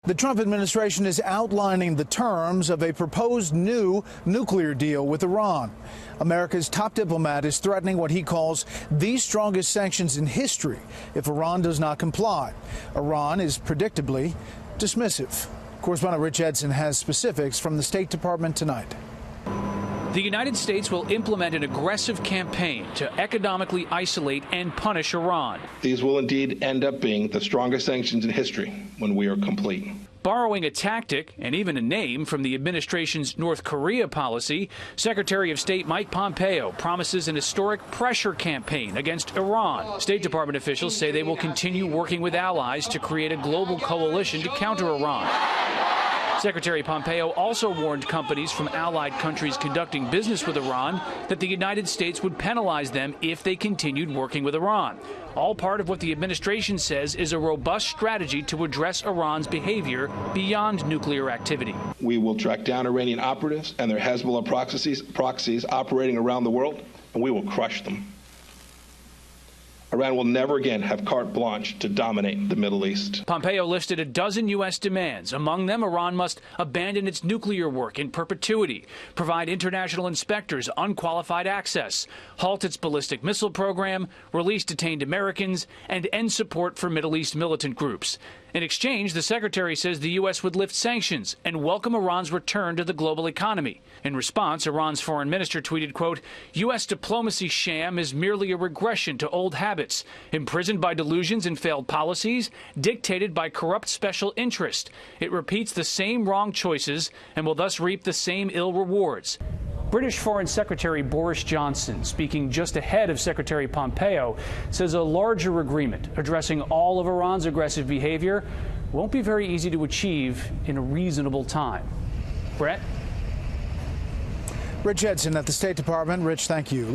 The Trump administration is outlining the terms of a proposed new nuclear deal with Iran. America's top diplomat is threatening what he calls the strongest sanctions in history if Iran does not comply. Iran is predictably dismissive. Correspondent Edson has specifics from the State Department tonight. The United States will implement an aggressive campaign to economically isolate and punish Iran. These will indeed end up being the strongest sanctions in history when we are complete. Borrowing a tactic and even a name from the administration's North Korea policy, Secretary of State Mike Pompeo promises an historic pressure campaign against Iran. State Department officials say they will continue working with allies to create a global coalition to counter Iran. Secretary Pompeo also warned companies from allied countries conducting business with Iran that the United States would penalize them if they continued working with Iran. All part of what the administration says is a robust strategy to address Iran's behavior beyond nuclear activity. We will track down Iranian operatives and their Hezbollah proxies operating around the world, and we will crush them. Iran will never again have carte blanche to dominate the Middle East. Pompeo listed a dozen U.S. demands. Among them, Iran must abandon its nuclear work in perpetuity, provide international inspectors unqualified access, halt its ballistic missile program, release detained Americans, and end support for Middle East militant groups. In exchange, the secretary says the U.S. would lift sanctions and welcome Iran's return to the global economy. In response, Iran's foreign minister tweeted, quote, "U.S. diplomacy sham is merely a regression to old habits, imprisoned by delusions and failed policies, dictated by corrupt special interest. It repeats the same wrong choices and will thus reap the same ill rewards." British Foreign Secretary Boris Johnson, speaking just ahead of Secretary Pompeo, says a larger agreement addressing all of Iran's aggressive behavior won't be very easy to achieve in a reasonable time. Brett? Edson at the State Department. Rich, thank you.